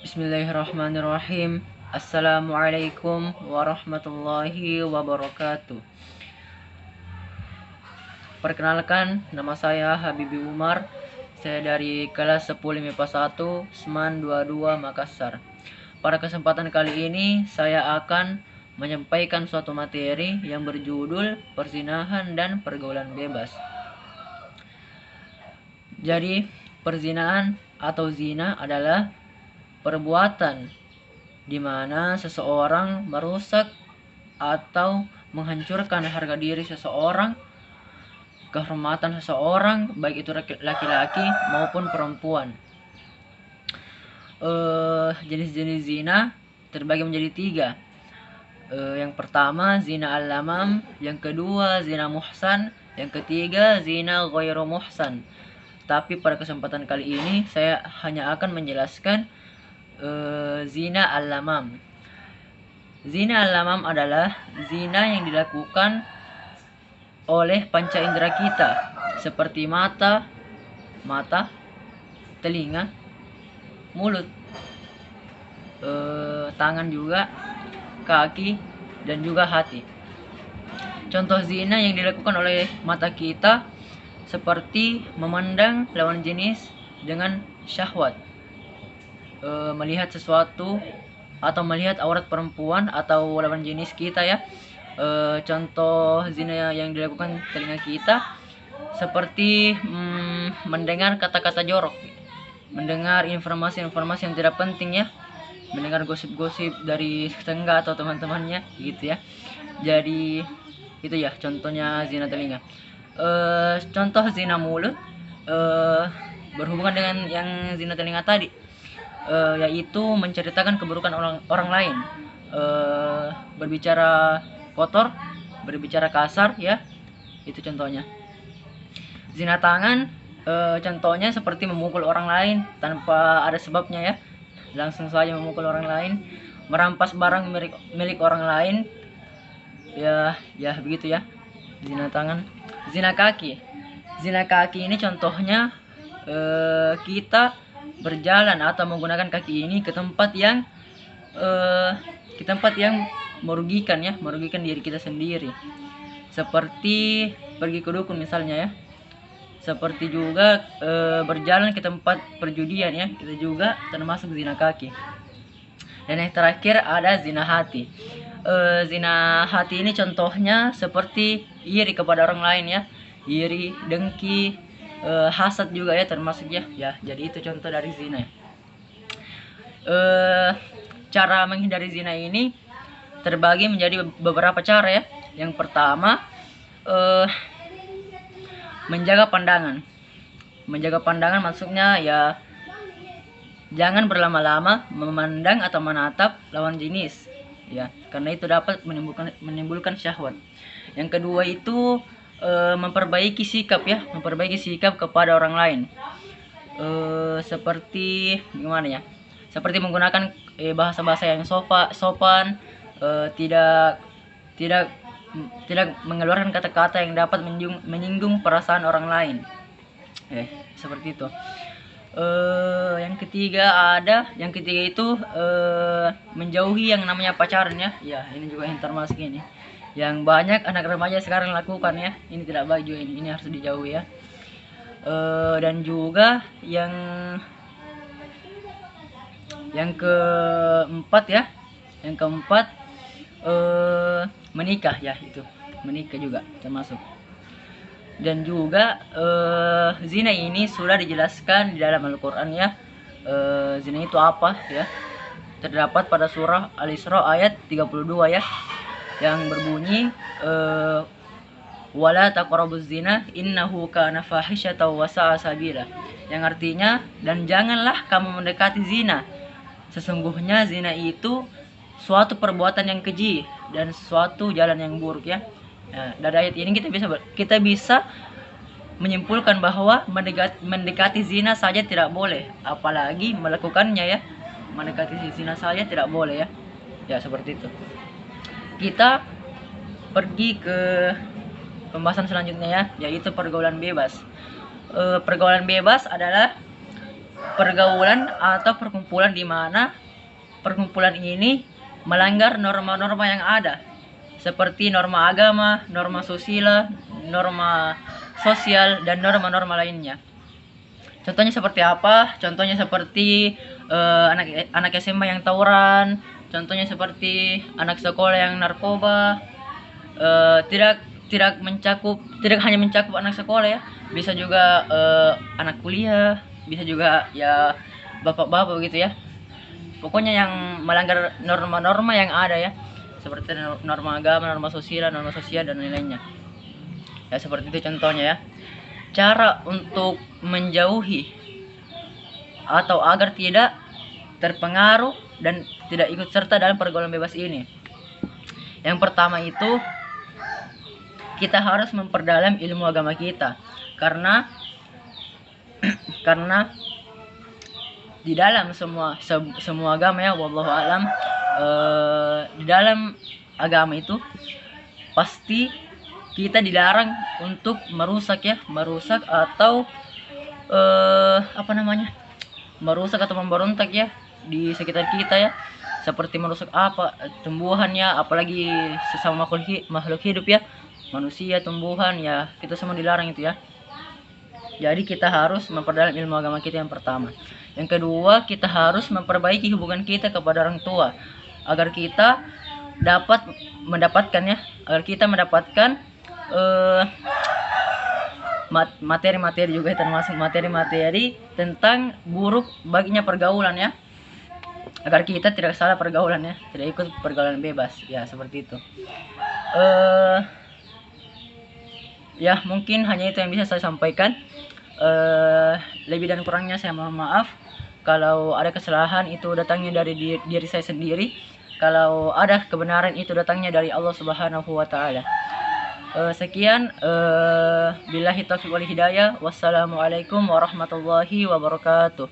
Bismillahirrahmanirrahim. Assalamualaikum warahmatullahi wabarakatuh. Perkenalkan, nama saya Habibi Umar. Saya dari kelas 10 MIPA 1, Seman 22 Makassar. Pada kesempatan kali ini saya akan menyampaikan suatu materi yang berjudul perzinahan dan pergaulan bebas. Jadi, perzinahan atau zina adalah perbuatan di mana seseorang merusak atau menghancurkan harga diri seseorang, kehormatan seseorang, baik itu laki-laki maupun perempuan. Jenis-jenis zina terbagi menjadi 3. Yang pertama zina al-lamam, yang kedua zina muhsan, yang ketiga zina ghairu muhsan. Tapi pada kesempatan kali ini saya hanya akan menjelaskan zina al-lamam. Zina al-lamam adalah zina yang dilakukan oleh panca indera kita seperti mata, telinga, mulut, tangan juga, kaki, dan juga hati. Contoh zina yang dilakukan oleh mata kita seperti memandang lawan jenis dengan syahwat, melihat sesuatu atau melihat aurat perempuan atau lawan jenis kita ya. Contoh zina yang dilakukan telinga kita seperti mendengar kata-kata jorok, mendengar informasi-informasi yang tidak penting ya, mendengar gosip-gosip dari tetangga atau teman-temannya gitu ya. Jadi itu ya contohnya zina telinga. Contoh zina mulut berhubungan dengan yang zina telinga tadi, yaitu menceritakan keburukan orang lain, berbicara kotor, berbicara kasar ya, itu contohnya. Zina tangan contohnya seperti memukul orang lain tanpa ada sebabnya ya, langsung saja memukul orang lain, merampas barang milik orang lain ya begitu ya, zina tangan. Zina kaki ini contohnya kita berjalan atau menggunakan kaki ini ke tempat yang merugikan diri kita sendiri, seperti pergi ke dukun misalnya ya, seperti juga berjalan ke tempat perjudian ya, itu juga termasuk zina kaki. Dan yang terakhir ada zina hati. Zina hati ini contohnya seperti iri kepada orang lain ya, iri, dengki, hasad juga ya termasuk ya. Jadi itu contoh dari zina. Cara menghindari zina ini terbagi menjadi beberapa cara ya. Yang pertama, menjaga pandangan. Menjaga pandangan maksudnya ya jangan berlama-lama memandang atau menatap lawan jenis ya, karena itu dapat menimbulkan syahwat. Yang kedua itu memperbaiki sikap kepada orang lain, seperti gimana ya, seperti menggunakan bahasa-bahasa yang sopan, tidak mengeluarkan kata-kata yang dapat menyinggung perasaan orang lain, seperti itu. Yang ketiga itu menjauhi yang namanya pacaran ya. Ini juga yang termasuk ini, yang banyak anak remaja sekarang lakukan ya. Ini tidak baik juga, ini harus dijauhi ya. Dan juga yang keempat menikah ya, itu menikah juga termasuk. Dan juga zina ini sudah dijelaskan di dalam Al-Quran ya. Zina itu apa ya, terdapat pada surah Al-Isra ayat 32 ya, yang berbunyi wala taqrabuz zina innahu kana fahisyatan wa sa'a sabila, yang artinya dan janganlah kamu mendekati zina, sesungguhnya zina itu suatu perbuatan yang keji dan suatu jalan yang buruk ya. Dari ayat ini kita bisa menyimpulkan bahwa mendekati zina saja tidak boleh, apalagi melakukannya ya. Mendekati zina saja tidak boleh ya. Ya seperti itu. Kita pergi ke pembahasan selanjutnya ya, yaitu pergaulan bebas. Pergaulan bebas adalah pergaulan atau perkumpulan di mana perkumpulan ini melanggar norma-norma yang ada, seperti norma agama, norma susila, norma sosial, dan norma-norma lainnya. Contohnya seperti apa? Contohnya seperti anak SMA yang tawuran, contohnya seperti anak sekolah yang narkoba. Tidak hanya mencakup anak sekolah ya, bisa juga anak kuliah, bisa juga ya bapak-bapak gitu ya. Pokoknya yang melanggar norma-norma yang ada ya, seperti norma agama, norma sosial, dan lain-lainnya. Ya seperti itu contohnya ya. Cara untuk menjauhi atau agar tidak terpengaruh dan tidak ikut serta dalam pergaulan bebas ini. Yang pertama itu, kita harus memperdalam ilmu agama kita, karena di dalam semua agama ya, wallahu alam, di dalam agama itu pasti kita dilarang untuk merusak atau merusak atau memberontak ya di sekitar kita ya, seperti merusak tumbuhannya, apalagi sesama makhluk hidup ya, manusia, tumbuhan ya, kita semua dilarang itu ya. Jadi kita harus memperdalam ilmu agama kita yang pertama. Yang kedua, kita harus memperbaiki hubungan kita kepada orang tua agar kita mendapatkan materi-materi juga, termasuk materi-materi tentang buruk baginya pergaulan ya, agar kita tidak salah pergaulan ya, tidak ikut pergaulan bebas ya, seperti itu. Ya mungkin hanya itu yang bisa saya sampaikan. Lebih dan kurangnya saya mohon maaf. Kalau ada kesalahan itu datangnya dari diri saya sendiri. Kalau ada kebenaran itu datangnya dari Allah Subhanahu wa taala. Sekian, billahi taufiq wal hidayah. Wassalamualaikum warahmatullahi wabarakatuh.